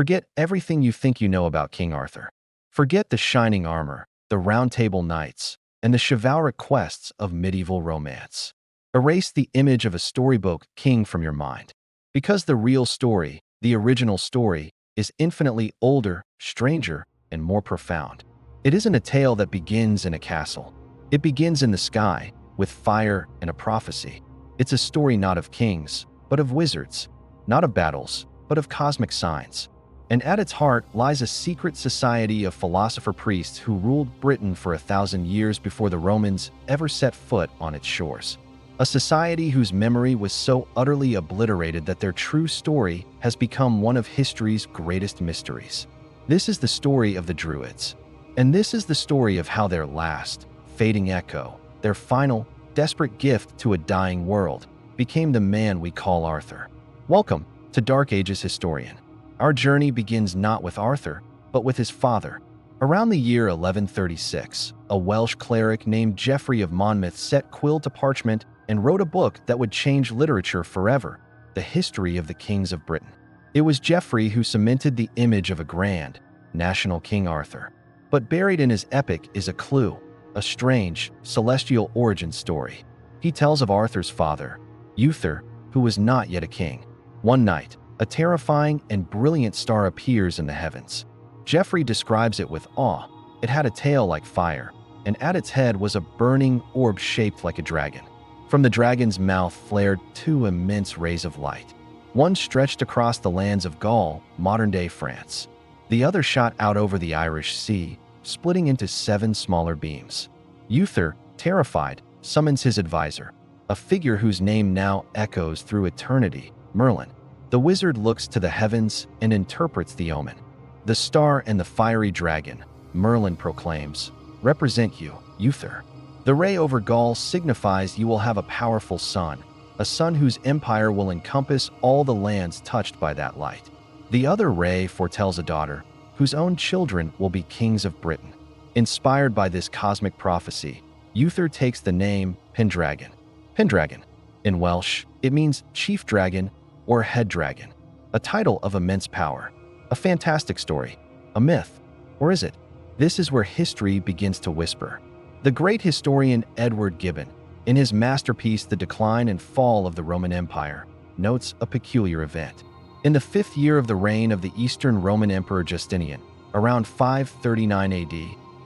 Forget everything you think you know about King Arthur. Forget the shining armor, the round table knights, and the chivalric quests of medieval romance. Erase the image of a storybook king from your mind. Because the real story, the original story, is infinitely older, stranger, and more profound. It isn't a tale that begins in a castle. It begins in the sky, with fire and a prophecy. It's a story not of kings, but of wizards, not of battles, but of cosmic signs. And at its heart lies a secret society of philosopher priests who ruled Britain for 1,000 years before the Romans ever set foot on its shores. A society whose memory was so utterly obliterated that their true story has become one of history's greatest mysteries. This is the story of the Druids. And this is the story of how their last, fading echo, their final, desperate gift to a dying world, became the man we call Arthur. Welcome to Dark Ages Historian. Our journey begins not with Arthur, but with his father. Around the year 1136, a Welsh cleric named Geoffrey of Monmouth set quill to parchment and wrote a book that would change literature forever, the history of the kings of Britain. It was Geoffrey who cemented the image of a grand, national King Arthur. But buried in his epic is a clue, a strange, celestial origin story. He tells of Arthur's father, Uther, who was not yet a king. One night, a terrifying and brilliant star appears in the heavens. Geoffrey describes it with awe. It had a tail like fire, and at its head was a burning orb shaped like a dragon. From the dragon's mouth flared two immense rays of light. One stretched across the lands of Gaul, modern-day France. The other shot out over the Irish Sea, splitting into 7 smaller beams. Uther, terrified, summons his advisor, a figure whose name now echoes through eternity, Merlin. The wizard looks to the heavens and interprets the omen. The star and the fiery dragon, Merlin proclaims, represent you, Uther. The ray over Gaul signifies you will have a powerful son, a son whose empire will encompass all the lands touched by that light. The other ray foretells a daughter, whose own children will be kings of Britain. Inspired by this cosmic prophecy, Uther takes the name Pendragon. Pendragon. In Welsh, it means chief dragon or head dragon, a title of immense power. A fantastic story, a myth, or is it? This is where history begins to whisper. The great historian Edward Gibbon, in his masterpiece The Decline and Fall of the Roman Empire, notes a peculiar event. In the 5th year of the reign of the Eastern Roman Emperor Justinian, around 539 AD,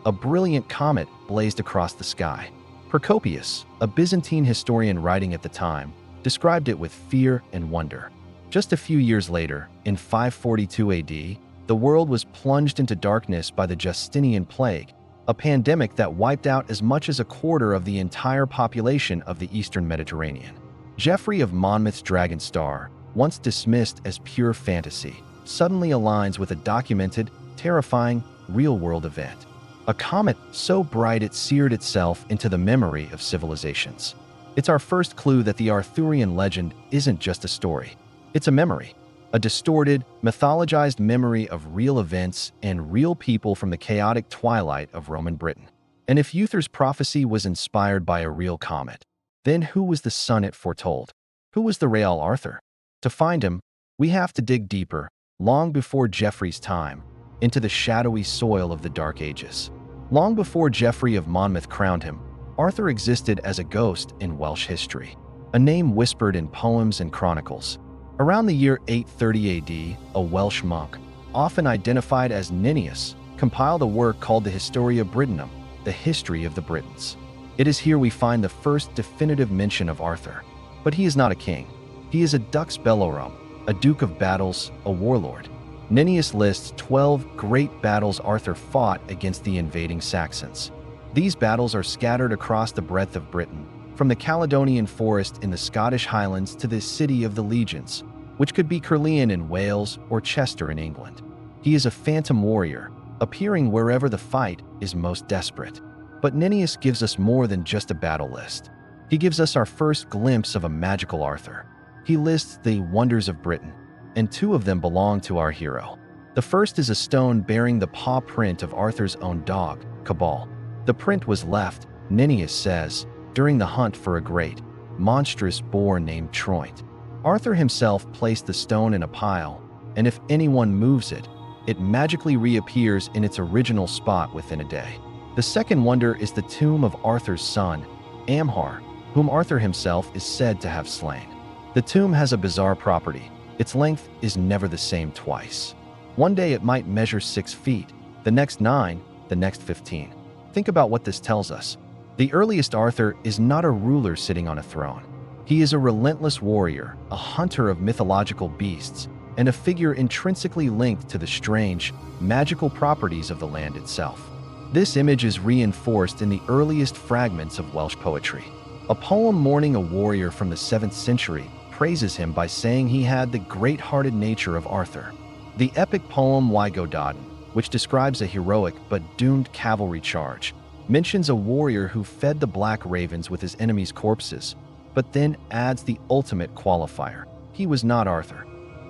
a brilliant comet blazed across the sky. Procopius, a Byzantine historian writing at the time, described it with fear and wonder. Just a few years later, in 542 AD, the world was plunged into darkness by the Justinian plague, a pandemic that wiped out as much as a quarter of the entire population of the Eastern Mediterranean. Geoffrey of Monmouth's dragon star, once dismissed as pure fantasy, suddenly aligns with a documented, terrifying, real-world event. A comet so bright it seared itself into the memory of civilizations. It's our first clue that the Arthurian legend isn't just a story. It's a memory, a distorted, mythologized memory of real events and real people from the chaotic twilight of Roman Britain. And if Uther's prophecy was inspired by a real comet, then who was the son it foretold? Who was the real Arthur? To find him, we have to dig deeper, long before Geoffrey's time, into the shadowy soil of the Dark Ages. Long before Geoffrey of Monmouth crowned him, Arthur existed as a ghost in Welsh history, a name whispered in poems and chronicles. Around the year 830 AD, a Welsh monk, often identified as Nennius, compiled a work called the Historia Britanum, the history of the Britons. It is here we find the first definitive mention of Arthur. But he is not a king. He is a dux bellorum, a duke of battles, a warlord. Nennius lists 12 great battles Arthur fought against the invading Saxons. These battles are scattered across the breadth of Britain, from the Caledonian forest in the Scottish Highlands to the city of the Legions, which could be Caerleon in Wales or Chester in England. He is a phantom warrior, appearing wherever the fight is most desperate. But Nennius gives us more than just a battle list. He gives us our first glimpse of a magical Arthur. He lists the wonders of Britain, and 2 of them belong to our hero. The first is a stone bearing the paw print of Arthur's own dog, Cabal. The print was left, Nennius says, during the hunt for a great, monstrous boar named Troynt. Arthur himself placed the stone in a pile, and if anyone moves it, it magically reappears in its original spot within a day. The second wonder is the tomb of Arthur's son, Amhar, whom Arthur himself is said to have slain. The tomb has a bizarre property. Its length is never the same twice. One day it might measure 6 feet, the next 9, the next 15. Think about what this tells us. The earliest Arthur is not a ruler sitting on a throne. He is a relentless warrior, a hunter of mythological beasts, and a figure intrinsically linked to the strange, magical properties of the land itself. This image is reinforced in the earliest fragments of Welsh poetry. A poem mourning a warrior from the 7th century praises him by saying he had the great-hearted nature of Arthur. The epic poem Wygodaden, which describes a heroic but doomed cavalry charge, mentions a warrior who fed the black ravens with his enemies' corpses, but then adds the ultimate qualifier: he was not Arthur.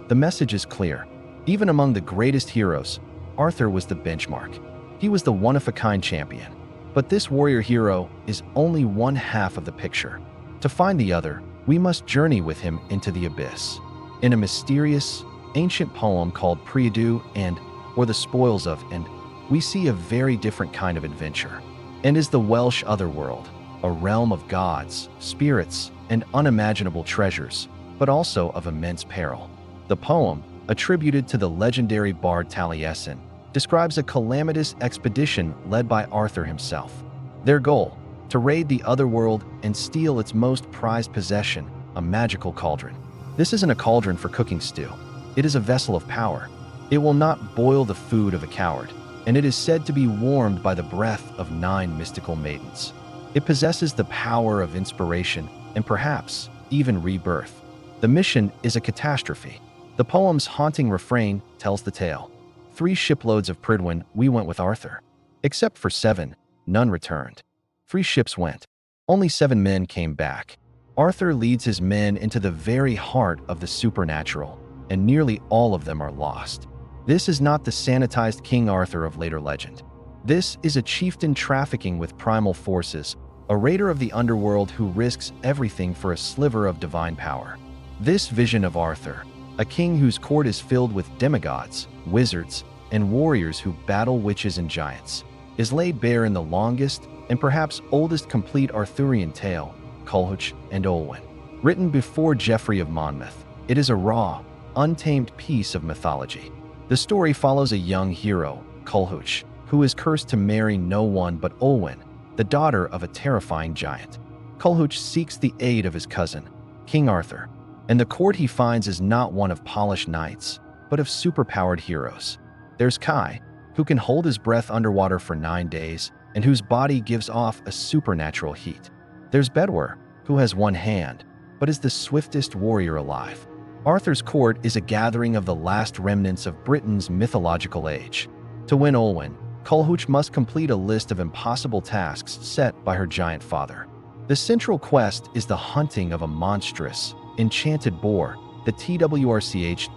The message is clear. Even among the greatest heroes, Arthur was the benchmark. He was the one-of-a-kind champion. But this warrior hero is only one half of the picture. To find the other, we must journey with him into the abyss. In a mysterious, ancient poem called Priedu and, or the Spoils of, and, we see a very different kind of adventure. And is the Welsh otherworld, a realm of gods, spirits, and unimaginable treasures, but also of immense peril. The poem, attributed to the legendary bard Taliesin, describes a calamitous expedition led by Arthur himself. Their goal, to raid the otherworld and steal its most prized possession, a magical cauldron. This isn't a cauldron for cooking stew. It is a vessel of power. It will not boil the food of a coward, and it is said to be warmed by the breath of 9 mystical maidens. It possesses the power of inspiration and perhaps even rebirth. The mission is a catastrophe. The poem's haunting refrain tells the tale. 3 shiploads of Prydwen we went with Arthur. Except for 7, none returned. 3 ships went. Only 7 men came back. Arthur leads his men into the very heart of the supernatural, and nearly all of them are lost. This is not the sanitized King Arthur of later legend. This is a chieftain trafficking with primal forces, a raider of the underworld who risks everything for a sliver of divine power. This vision of Arthur, a king whose court is filled with demigods, wizards, and warriors who battle witches and giants, is laid bare in the longest and perhaps oldest complete Arthurian tale, Culhwch and Olwen. Written before Geoffrey of Monmouth, it is a raw, untamed piece of mythology. The story follows a young hero, Culhwch, who is cursed to marry no one but Olwen, the daughter of a terrifying giant. Culhwch seeks the aid of his cousin, King Arthur, and the court he finds is not one of polished knights, but of superpowered heroes. There's Kai, who can hold his breath underwater for 9 days and whose body gives off a supernatural heat. There's Bedwyr, who has 1 hand, but is the swiftest warrior alive. Arthur's court is a gathering of the last remnants of Britain's mythological age. To win Olwen, Culhwch must complete a list of impossible tasks set by her giant father. The central quest is the hunting of a monstrous, enchanted boar, the TWRCH,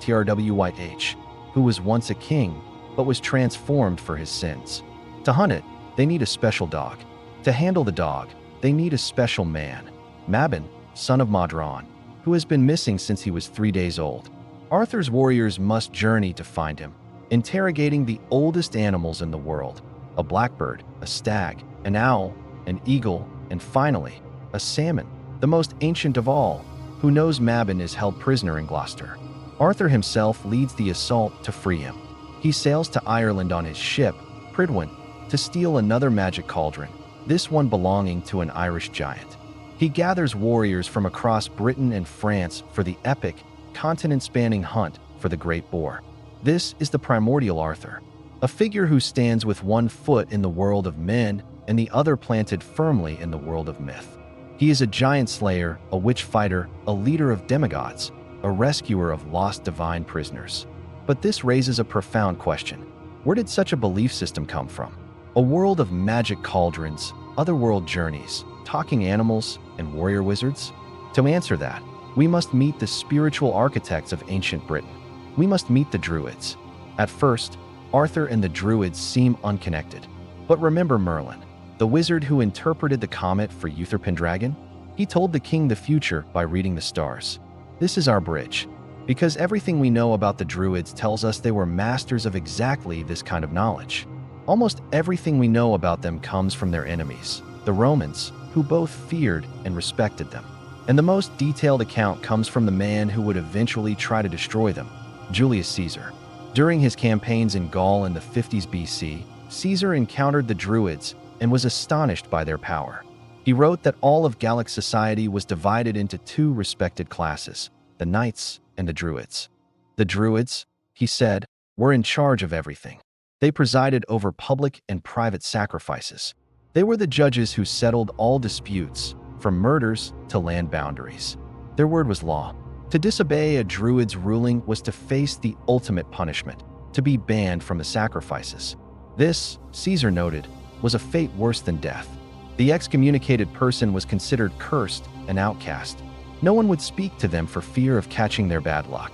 who was once a king, but was transformed for his sins. To hunt it, they need a special dog. To handle the dog, they need a special man, Mabon, son of Modron, who has been missing since he was 3 days old. Arthur's warriors must journey to find him, interrogating the oldest animals in the world: a blackbird, a stag, an owl, an eagle, and finally, a salmon, the most ancient of all, who knows Mabon is held prisoner in Gloucester. Arthur himself leads the assault to free him. He sails to Ireland on his ship, Prydwen, to steal another magic cauldron, this one belonging to an Irish giant. He gathers warriors from across Britain and France for the epic, continent-spanning hunt for the Great Boar. This is the primordial Arthur, a figure who stands with 1 foot in the world of men and the other planted firmly in the world of myth. He is a giant slayer, a witch fighter, a leader of demigods, a rescuer of lost divine prisoners. But this raises a profound question. Where did such a belief system come from? A world of magic cauldrons, otherworld journeys, talking animals, and warrior wizards? To answer that, we must meet the spiritual architects of ancient Britain. We must meet the Druids. At first, Arthur and the Druids seem unconnected. But remember Merlin, the wizard who interpreted the comet for Uther Pendragon? He told the king the future by reading the stars. This is our bridge. because everything we know about the Druids tells us they were masters of exactly this kind of knowledge. Almost everything we know about them comes from their enemies, the Romans, who both feared and respected them. And the most detailed account comes from the man who would eventually try to destroy them, Julius Caesar. During his campaigns in Gaul in the 50s BC, Caesar encountered the Druids and was astonished by their power. He wrote that all of Gallic society was divided into two respected classes, the knights and the Druids. The Druids, he said, were in charge of everything. They presided over public and private sacrifices. They were the judges who settled all disputes, from murders to land boundaries. Their word was law. To disobey a Druid's ruling was to face the ultimate punishment, to be banned from the sacrifices. This, Caesar noted, was a fate worse than death. The excommunicated person was considered cursed and outcast. No one would speak to them for fear of catching their bad luck.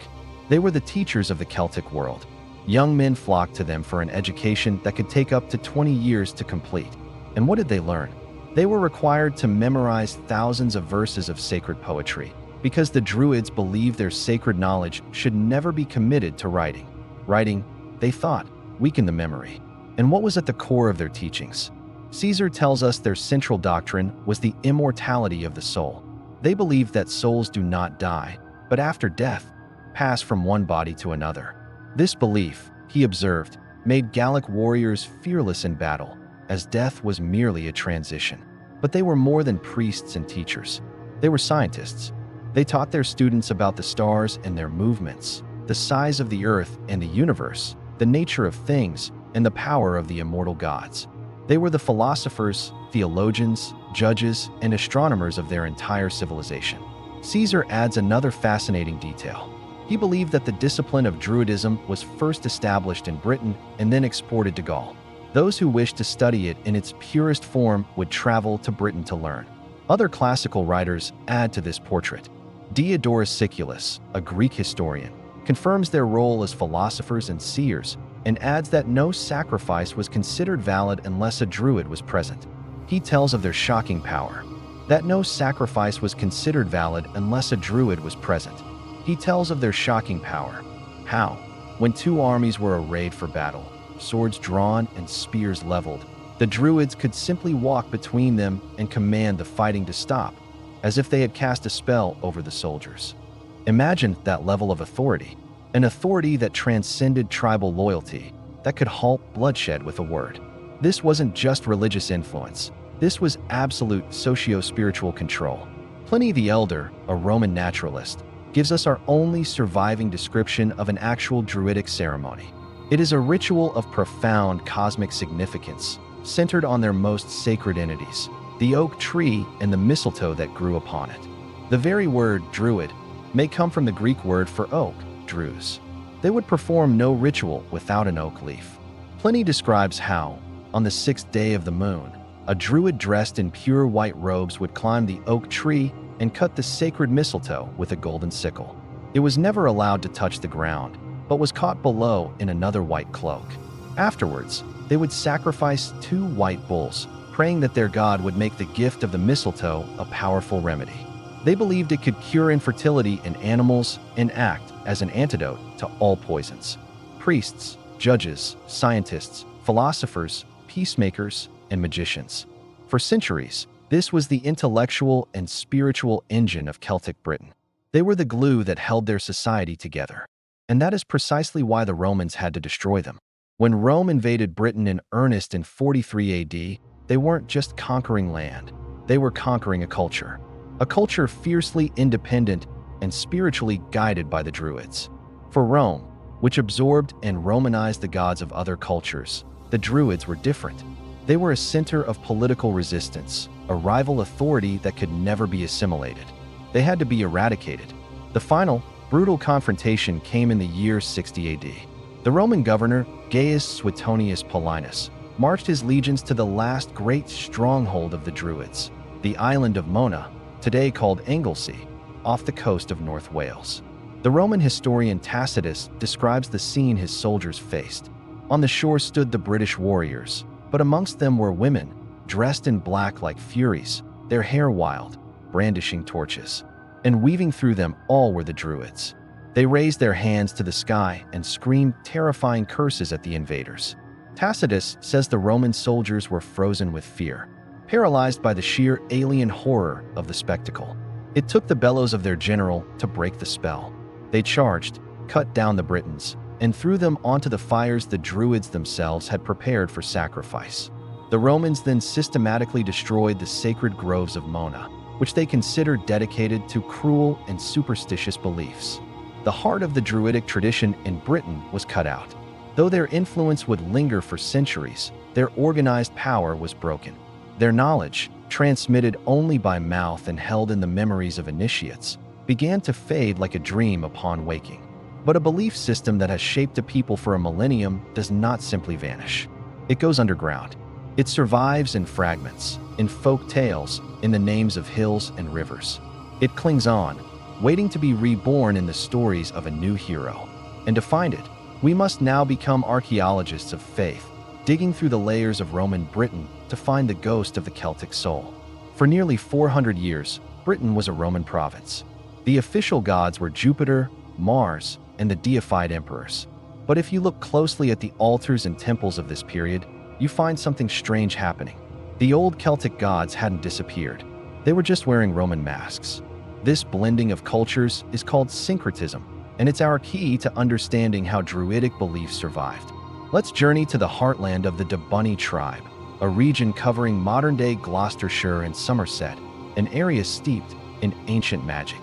They were the teachers of the Celtic world. Young men flocked to them for an education that could take up to 20 years to complete. And what did they learn? They were required to memorize thousands of verses of sacred poetry, because the Druids believed their sacred knowledge should never be committed to writing. Writing, they thought, weakened the memory. And what was at the core of their teachings? Caesar tells us their central doctrine was the immortality of the soul. They believed that souls do not die, but after death, pass from one body to another. This belief, he observed, made Gallic warriors fearless in battle, as death was merely a transition. But they were more than priests and teachers. They were scientists. They taught their students about the stars and their movements, the size of the earth and the universe, the nature of things, and the power of the immortal gods. They were the philosophers, theologians, judges, and astronomers of their entire civilization. Caesar adds another fascinating detail. He believed that the discipline of Druidism was first established in Britain and then exported to Gaul. Those who wished to study it in its purest form would travel to Britain to learn. Other classical writers add to this portrait. Diodorus Siculus, a Greek historian, confirms their role as philosophers and seers and adds that no sacrifice was considered valid unless a Druid was present. He tells of their shocking power, that no sacrifice was considered valid unless a Druid was present. He tells of their shocking power. How, when two armies were arrayed for battle, swords drawn and spears leveled, the Druids could simply walk between them and command the fighting to stop, as if they had cast a spell over the soldiers. Imagine that level of authority, an authority that transcended tribal loyalty, that could halt bloodshed with a word. This wasn't just religious influence. This was absolute socio-spiritual control. Pliny the Elder, a Roman naturalist, gives us our only surviving description of an actual Druidic ceremony. It is a ritual of profound cosmic significance, centered on their most sacred entities, the oak tree and the mistletoe that grew upon it. The very word Druid may come from the Greek word for oak, Druze. They would perform no ritual without an oak leaf. Pliny describes how, on the 6th day of the moon, a Druid dressed in pure white robes would climb the oak tree and cut the sacred mistletoe with a golden sickle. It was never allowed to touch the ground, but was caught below in another white cloak. Afterwards, they would sacrifice 2 white bulls, praying that their god would make the gift of the mistletoe a powerful remedy. They believed it could cure infertility in animals and act as an antidote to all poisons. Priests, judges, scientists, philosophers, peacemakers, and magicians. For centuries, this was the intellectual and spiritual engine of Celtic Britain. They were the glue that held their society together. And that is precisely why the Romans had to destroy them. When Rome invaded Britain in earnest in 43 AD, they weren't just conquering land. They were conquering a culture fiercely independent and spiritually guided by the Druids. For Rome, which absorbed and Romanized the gods of other cultures, the Druids were different. They were a center of political resistance, a rival authority that could never be assimilated. They had to be eradicated. The final, brutal confrontation came in the year 60 AD. The Roman governor, Gaius Suetonius Paulinus, marched his legions to the last great stronghold of the Druids, the island of Mona, today called Anglesey, off the coast of North Wales. The Roman historian Tacitus describes the scene his soldiers faced. On the shore stood the British warriors, but amongst them were women, dressed in black like furies, their hair wild, brandishing torches. And weaving through them all were the Druids. They raised their hands to the sky and screamed terrifying curses at the invaders. Tacitus says the Roman soldiers were frozen with fear, paralyzed by the sheer alien horror of the spectacle. It took the bellows of their general to break the spell. They charged, cut down the Britons, and threw them onto the fires the Druids themselves had prepared for sacrifice. The Romans then systematically destroyed the sacred groves of Mona, which they considered dedicated to cruel and superstitious beliefs. The heart of the Druidic tradition in Britain was cut out. Though their influence would linger for centuries, their organized power was broken. Their knowledge, transmitted only by mouth and held in the memories of initiates, began to fade like a dream upon waking. But a belief system that has shaped a people for a millennium does not simply vanish. It goes underground. It survives in fragments, in folk tales, in the names of hills and rivers. It clings on, waiting to be reborn in the stories of a new hero. And to find it, we must now become archaeologists of faith, digging through the layers of Roman Britain to find the ghost of the Celtic soul. For nearly 400 years, Britain was a Roman province. The official gods were Jupiter, Mars, and the deified emperors. But if you look closely at the altars and temples of this period, you find something strange happening. The old Celtic gods hadn't disappeared. They were just wearing Roman masks. This blending of cultures is called syncretism, and it's our key to understanding how Druidic beliefs survived. Let's journey to the heartland of the Debunny tribe, a region covering modern-day Gloucestershire and Somerset, an area steeped in ancient magic.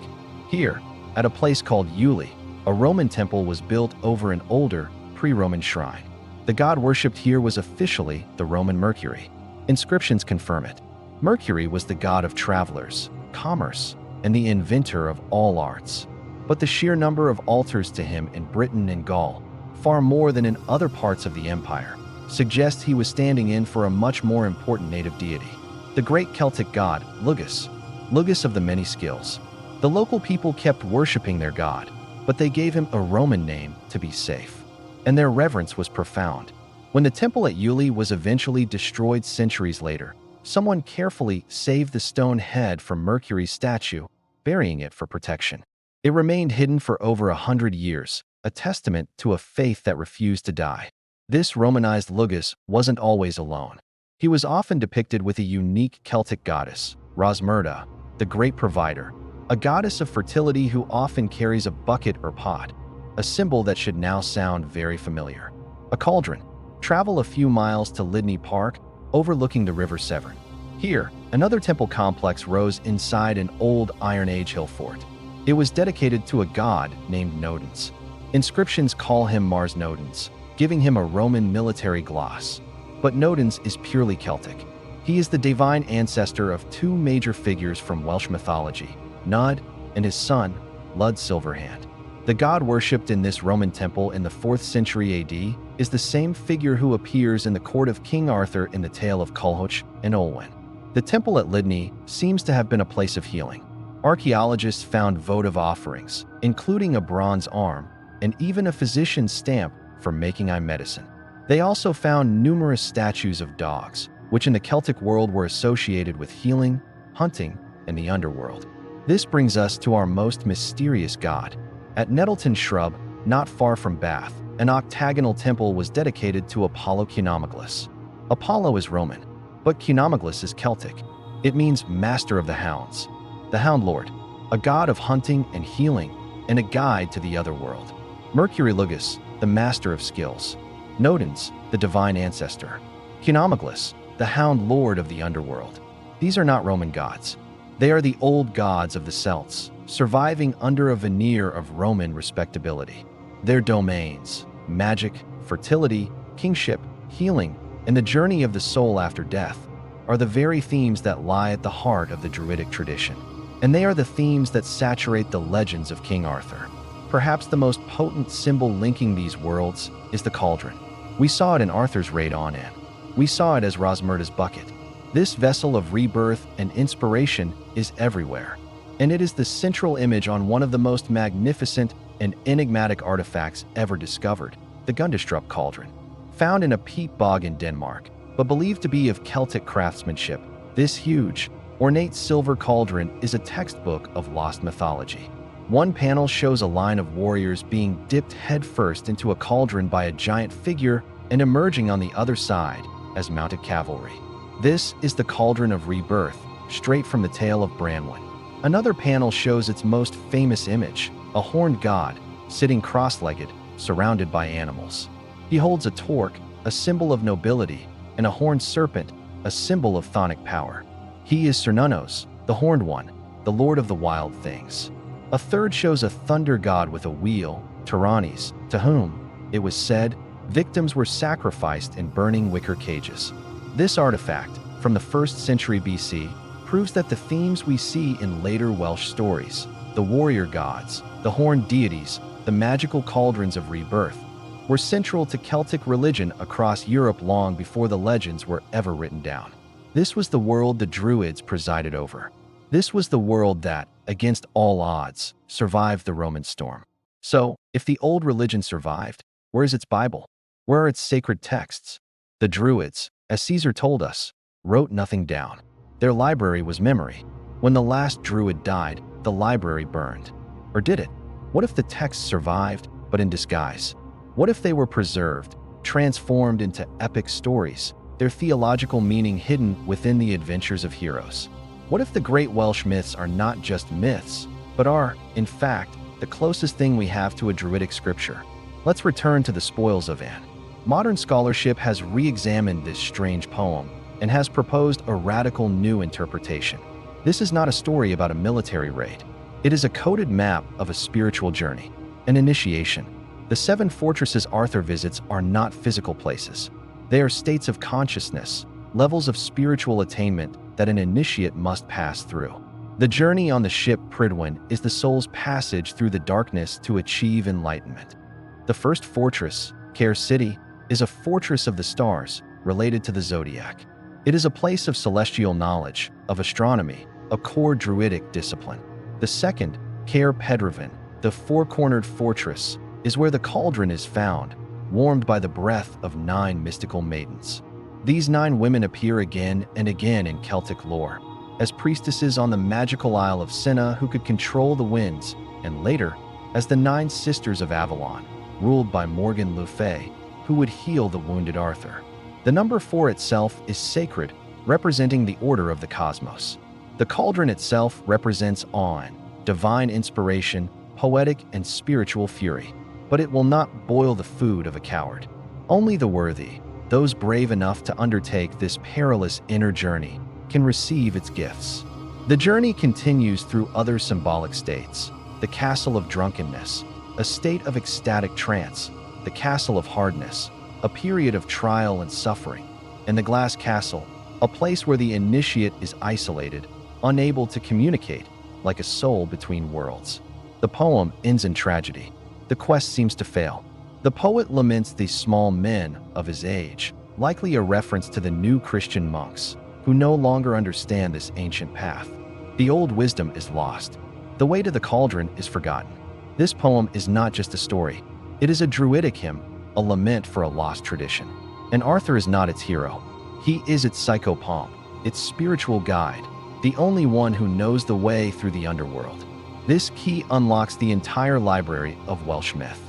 Here, at a place called Ely, a Roman temple was built over an older, pre-Roman shrine. The god worshipped here was officially the Roman Mercury. Inscriptions confirm it. Mercury was the god of travelers, commerce, and the inventor of all arts. But the sheer number of altars to him in Britain and Gaul, far more than in other parts of the empire, suggests he was standing in for a much more important native deity, the great Celtic god, Lugus of the many skills. The local people kept worshipping their god, but they gave him a Roman name to be safe, and their reverence was profound. When the temple at Ely was eventually destroyed centuries later, someone carefully saved the stone head from Mercury's statue, burying it for protection. It remained hidden for over 100 years, a testament to a faith that refused to die. This Romanized Lugus wasn't always alone. He was often depicted with a unique Celtic goddess, Rosmerta, the great provider, a goddess of fertility who often carries a bucket or pot, a symbol that should now sound very familiar. A cauldron. Travel a few miles to Lydney Park, overlooking the River Severn. Here, another temple complex rose inside an old Iron Age hill fort. It was dedicated to a god named Nodens. Inscriptions call him Mars Nodens, giving him a Roman military gloss. But Nodens is purely Celtic. He is the divine ancestor of two major figures from Welsh mythology, Nud and his son, Lud Silverhand. The god worshipped in this Roman temple in the 4th century AD is the same figure who appears in the court of King Arthur in the tale of Culhwch and Olwen. The temple at Lydney seems to have been a place of healing. Archaeologists found votive offerings, including a bronze arm and even a physician's stamp for making eye medicine. They also found numerous statues of dogs, which in the Celtic world were associated with healing, hunting, and the underworld. This brings us to our most mysterious god. At Nettleton Shrub, not far from Bath, an octagonal temple was dedicated to Apollo Cunomaglis. Apollo is Roman, but Cunomaglis is Celtic. It means master of the hounds, the Hound Lord, a god of hunting and healing, and a guide to the other world. Mercury Lugus, the master of skills. Nodens, the divine ancestor. Cunomaglis, the Hound Lord of the underworld. These are not Roman gods. They are the old gods of the Celts, surviving under a veneer of Roman respectability. Their domains, magic, fertility, kingship, healing, and the journey of the soul after death, are the very themes that lie at the heart of the Druidic tradition. And they are the themes that saturate the legends of King Arthur. Perhaps the most potent symbol linking these worlds is the cauldron. We saw it in Arthur's raid on Anne. We saw it as Rosmerta's bucket. This vessel of rebirth and inspiration is everywhere, and it is the central image on one of the most magnificent and enigmatic artifacts ever discovered, the Gundestrup cauldron. Found in a peat bog in Denmark, but believed to be of Celtic craftsmanship, this huge, ornate silver cauldron is a textbook of lost mythology. One panel shows a line of warriors being dipped headfirst into a cauldron by a giant figure and emerging on the other side as mounted cavalry. This is the Cauldron of Rebirth, straight from the tale of Branwen. Another panel shows its most famous image, a horned god, sitting cross-legged, surrounded by animals. He holds a torque, a symbol of nobility, and a horned serpent, a symbol of chthonic power. He is Cernunnos, the Horned One, the Lord of the Wild Things. A third shows a thunder god with a wheel, Tyrannes, to whom, it was said, victims were sacrificed in burning wicker cages. This artifact, from the 1st century BC, proves that the themes we see in later Welsh stories, the warrior gods, the horned deities, the magical cauldrons of rebirth, were central to Celtic religion across Europe long before the legends were ever written down. This was the world the Druids presided over. This was the world that, against all odds, survived the Roman storm. So, if the old religion survived, where is its Bible? Where are its sacred texts? The Druids, as Caesar told us, wrote nothing down. Their library was memory. When the last Druid died, the library burned. Or did it? What if the texts survived, but in disguise? What if they were preserved, transformed into epic stories, their theological meaning hidden within the adventures of heroes? What if the great Welsh myths are not just myths, but are, in fact, the closest thing we have to a Druidic scripture? Let's return to the spoils of Anne. Modern scholarship has re-examined this strange poem and has proposed a radical new interpretation. This is not a story about a military raid. It is a coded map of a spiritual journey, an initiation. The 7 fortresses Arthur visits are not physical places. They are states of consciousness, levels of spiritual attainment that an initiate must pass through. The journey on the ship Prydwen is the soul's passage through the darkness to achieve enlightenment. The first fortress, Caer City, is a fortress of the stars, related to the zodiac. It is a place of celestial knowledge, of astronomy, a core Druidic discipline. The second, Caer Pedreven, the four-cornered fortress, is where the cauldron is found, warmed by the breath of 9 mystical maidens. These 9 women appear again and again in Celtic lore, as priestesses on the magical Isle of Senna who could control the winds, and later, as the 9 sisters of Avalon, ruled by Morgan Le Fay, who would heal the wounded Arthur. The number 4 itself is sacred, representing the order of the cosmos. The cauldron itself represents awe, divine inspiration, poetic and spiritual fury. But it will not boil the food of a coward. Only the worthy, those brave enough to undertake this perilous inner journey, can receive its gifts. The journey continues through other symbolic states: the castle of drunkenness, a state of ecstatic trance; the castle of hardness, a period of trial and suffering; and the glass castle, a place where the initiate is isolated, unable to communicate, like a soul between worlds. The poem ends in tragedy. The quest seems to fail. The poet laments the small men of his age, likely a reference to the new Christian monks, who no longer understand this ancient path. The old wisdom is lost. The way to the cauldron is forgotten. This poem is not just a story. It is a Druidic hymn, a lament for a lost tradition. And Arthur is not its hero. He is its psychopomp, its spiritual guide, the only one who knows the way through the underworld. This key unlocks the entire library of Welsh myth.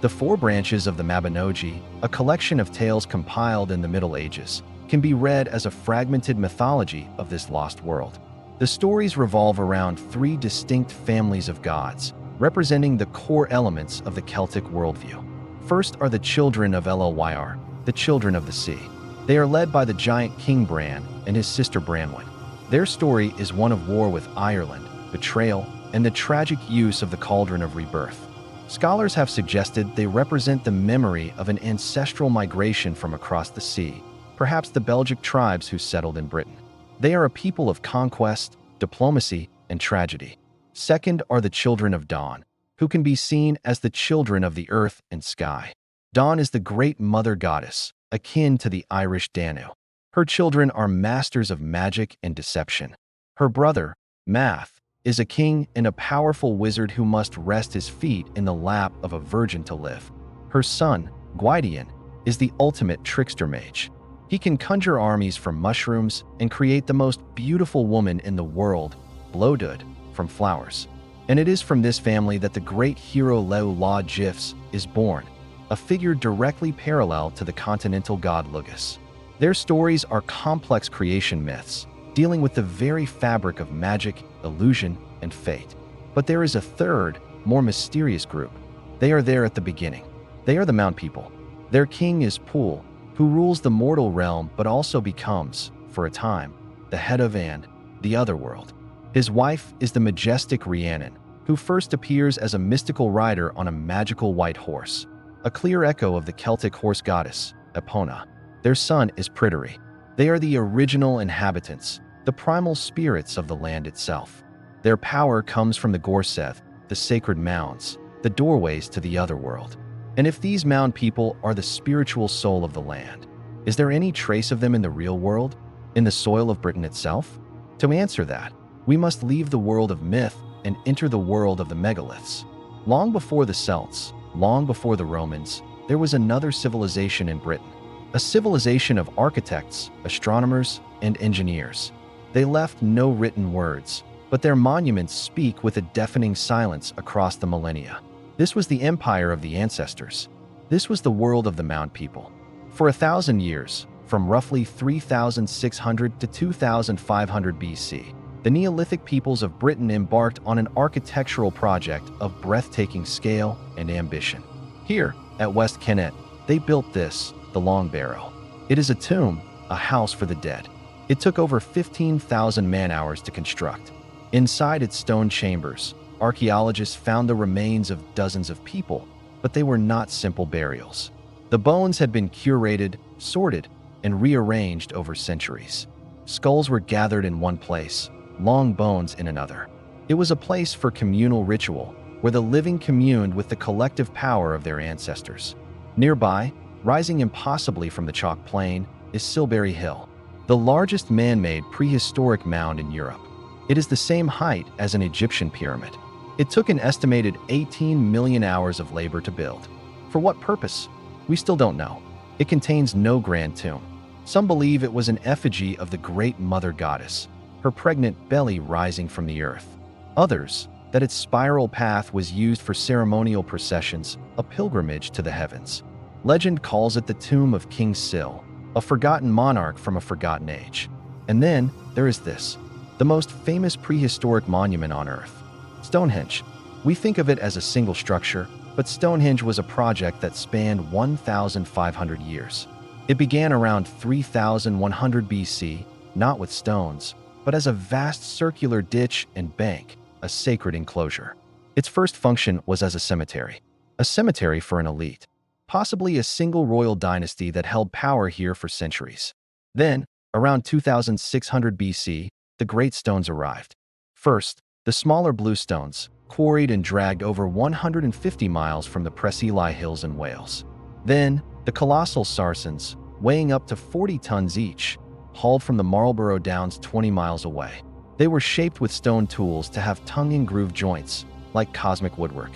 The 4 branches of the Mabinogi, a collection of tales compiled in the Middle Ages, can be read as a fragmented mythology of this lost world. The stories revolve around 3 distinct families of gods, representing the core elements of the Celtic worldview. First are the children of Ellyr, the children of the sea. They are led by the giant King Bran and his sister Branwen. Their story is one of war with Ireland, betrayal, and the tragic use of the Cauldron of Rebirth. Scholars have suggested they represent the memory of an ancestral migration from across the sea, perhaps the Belgic tribes who settled in Britain. They are a people of conquest, diplomacy, and tragedy. Second are the children of Dawn, who can be seen as the children of the earth and sky. Dawn is the great mother goddess, akin to the Irish Danu. Her children are masters of magic and deception. Her brother, Math, is a king and a powerful wizard who must rest his feet in the lap of a virgin to live. Her son, Gwydion, is the ultimate trickster mage. He can conjure armies from mushrooms and create the most beautiful woman in the world, Blodud, from flowers. And it is from this family that the great hero Leu La Gifs is born, a figure directly parallel to the continental god Lugus. Their stories are complex creation myths, dealing with the very fabric of magic, illusion, and fate. But there is a third, more mysterious group. They are there at the beginning. They are the Mound People. Their king is Pul, who rules the mortal realm but also becomes, for a time, the head of and the other world. His wife is the majestic Rhiannon, who first appears as a mystical rider on a magical white horse, a clear echo of the Celtic horse goddess, Epona. Their son is Pryderi. They are the original inhabitants, the primal spirits of the land itself. Their power comes from the Gorseth, the sacred mounds, the doorways to the other world. And if these Mound People are the spiritual soul of the land, is there any trace of them in the real world, in the soil of Britain itself? To answer that, we must leave the world of myth and enter the world of the megaliths. Long before the Celts, long before the Romans, there was another civilization in Britain, a civilization of architects, astronomers, and engineers. They left no written words, but their monuments speak with a deafening silence across the millennia. This was the empire of the ancestors. This was the world of the Mound People. For 1,000 years, from roughly 3,600 to 2,500 BC, the Neolithic peoples of Britain embarked on an architectural project of breathtaking scale and ambition. Here, at West Kennet, they built this, the Long Barrow. It is a tomb, a house for the dead. It took over 15,000 man-hours to construct. Inside its stone chambers, archaeologists found the remains of dozens of people, but they were not simple burials. The bones had been curated, sorted, and rearranged over centuries. Skulls were gathered in one place, long bones in another. It was a place for communal ritual, where the living communed with the collective power of their ancestors. Nearby, rising impossibly from the chalk plain, is Silbury Hill, the largest man-made prehistoric mound in Europe. It is the same height as an Egyptian pyramid. It took an estimated 18 million hours of labor to build. For what purpose? We still don't know. It contains no grand tomb. Some believe it was an effigy of the great mother goddess, her pregnant belly rising from the earth. Others, that its spiral path was used for ceremonial processions, a pilgrimage to the heavens. Legend calls it the tomb of King Sil, a forgotten monarch from a forgotten age. And then there is this, the most famous prehistoric monument on Earth, Stonehenge. We think of it as a single structure, but Stonehenge was a project that spanned 1,500 years. It began around 3,100 BC, not with stones, but as a vast circular ditch and bank, a sacred enclosure. Its first function was as a cemetery for an elite, possibly a single royal dynasty that held power here for centuries. Then, around 2,600 BC, the great stones arrived. First, the smaller blue stones, quarried and dragged over 150 miles from the Preseli Hills in Wales. Then, the colossal sarcens, weighing up to 40 tons each, hauled from the Marlborough Downs 20 miles away. They were shaped with stone tools to have tongue and groove joints, like cosmic woodwork.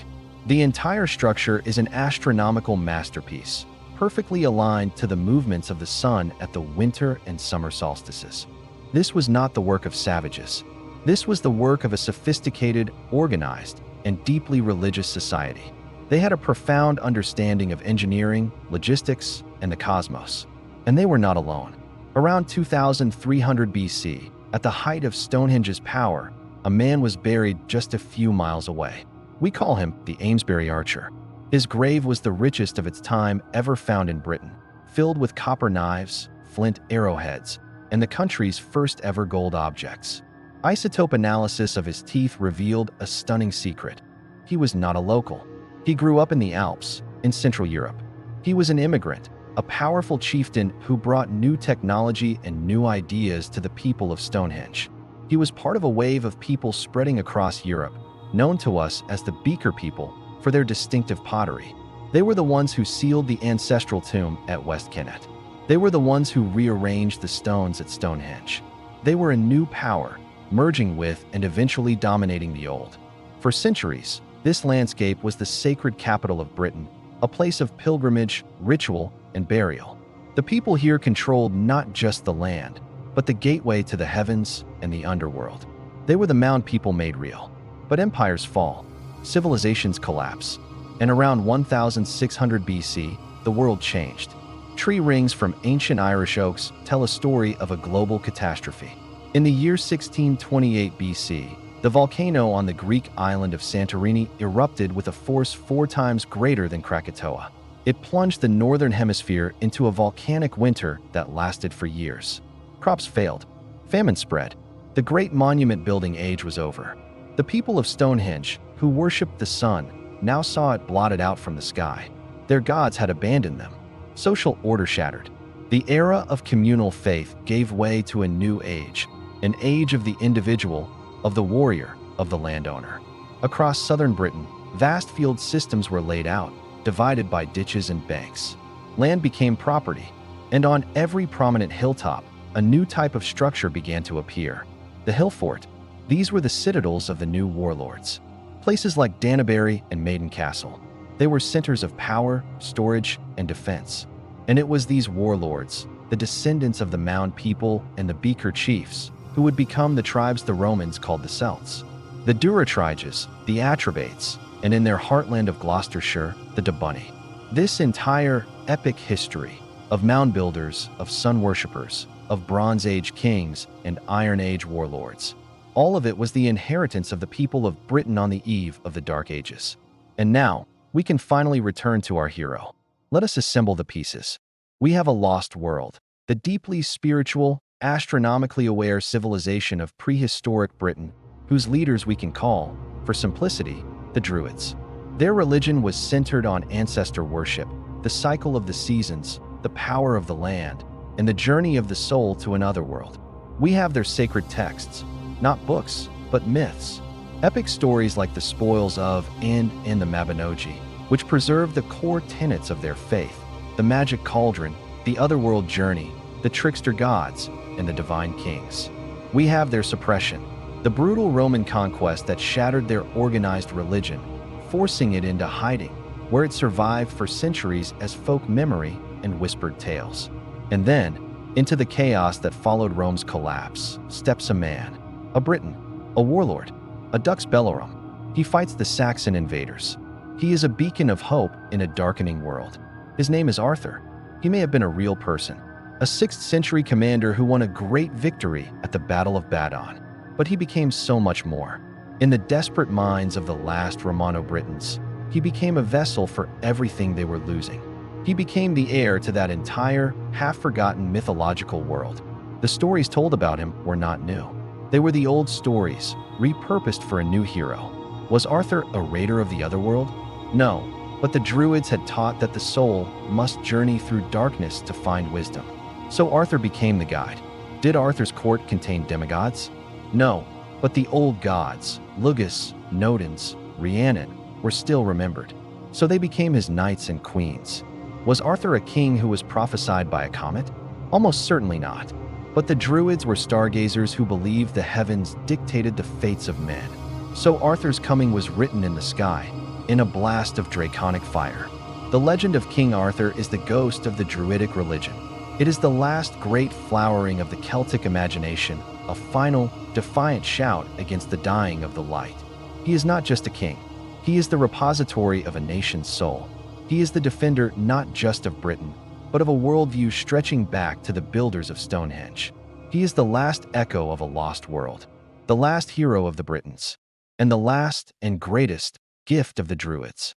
The entire structure is an astronomical masterpiece, perfectly aligned to the movements of the sun at the winter and summer solstices. This was not the work of savages. This was the work of a sophisticated, organized, and deeply religious society. They had a profound understanding of engineering, logistics, and the cosmos. And they were not alone. Around 2300 BC, at the height of Stonehenge's power, a man was buried just a few miles away. We call him the Amesbury Archer. His grave was the richest of its time ever found in Britain, filled with copper knives, flint arrowheads, and the country's first ever gold objects. Isotope analysis of his teeth revealed a stunning secret. He was not a local. He grew up in the Alps, in Central Europe. He was an immigrant, a powerful chieftain who brought new technology and new ideas to the people of Stonehenge. He was part of a wave of people spreading across Europe, known to us as the Beaker people for their distinctive pottery. They were the ones who sealed the ancestral tomb at West Kennet. They were the ones who rearranged the stones at Stonehenge. They were a new power, merging with and eventually dominating the old. For centuries, this landscape was the sacred capital of Britain, a place of pilgrimage, ritual, and burial. The people here controlled not just the land, but the gateway to the heavens and the underworld. They were the Mound People made real. But empires fall, civilizations collapse, and around 1600 BC, the world changed. Tree rings from ancient Irish oaks tell a story of a global catastrophe. In the year 1628 BC, the volcano on the Greek island of Santorini erupted with a force 4 times greater than Krakatoa. It plunged the northern hemisphere into a volcanic winter that lasted for years. Crops failed. Famine spread. The great monument-building age was over. The people of Stonehenge, who worshipped the sun, now saw it blotted out from the sky. Their gods had abandoned them. Social order shattered. The era of communal faith gave way to a new age, an age of the individual, of the warrior, of the landowner. Across southern Britain, vast field systems were laid out, divided by ditches and banks. Land became property, and on every prominent hilltop, a new type of structure began to appear. The hill fort. These were the citadels of the new warlords. Places like Danbury and Maiden Castle. They were centers of power, storage, and defense. And it was these warlords, the descendants of the Mound people and the Beaker chiefs, who would become the tribes the Romans called the Celts. The Druids, the Atrebates, and in their heartland of Gloucestershire, the Debunny. This entire epic history of mound builders, of sun worshippers, of Bronze Age kings and Iron Age warlords. All of it was the inheritance of the people of Britain on the eve of the Dark Ages. And now, we can finally return to our hero. Let us assemble the pieces. We have a lost world, the deeply spiritual, astronomically aware civilization of prehistoric Britain, whose leaders we can call, for simplicity, the Druids. Their religion was centered on ancestor worship, the cycle of the seasons, the power of the land, and the journey of the soul to another world. We have their sacred texts, not books, but myths. Epic stories like the Spoils of and the Mabinogi, which preserve the core tenets of their faith, the magic cauldron, the otherworld journey, the trickster gods, and the divine kings. We have their suppression, the brutal Roman conquest that shattered their organized religion, forcing it into hiding, where it survived for centuries as folk memory and whispered tales. And then, into the chaos that followed Rome's collapse, steps a man, a Briton, a warlord, a Dux Bellorum. He fights the Saxon invaders. He is a beacon of hope in a darkening world. His name is Arthur. He may have been a real person, a 6th century commander who won a great victory at the Battle of Badon. But he became so much more. In the desperate minds of the last Romano-Britons, he became a vessel for everything they were losing. He became the heir to that entire, half-forgotten mythological world. The stories told about him were not new. They were the old stories, repurposed for a new hero. Was Arthur a raider of the otherworld? No, but the Druids had taught that the soul must journey through darkness to find wisdom. So Arthur became the guide. Did Arthur's court contain demigods? No, but the old gods, Lugus, Nodens, Rhiannon, were still remembered. So they became his knights and queens. Was Arthur a king who was prophesied by a comet? Almost certainly not. But the Druids were stargazers who believed the heavens dictated the fates of men. So Arthur's coming was written in the sky, in a blast of draconic fire. The legend of King Arthur is the ghost of the Druidic religion. It is the last great flowering of the Celtic imagination, a final, defiant shout against the dying of the light. He is not just a king. He is the repository of a nation's soul. He is the defender not just of Britain, but of a worldview stretching back to the builders of Stonehenge. He is the last echo of a lost world, the last hero of the Britons, and the last and greatest gift of the Druids.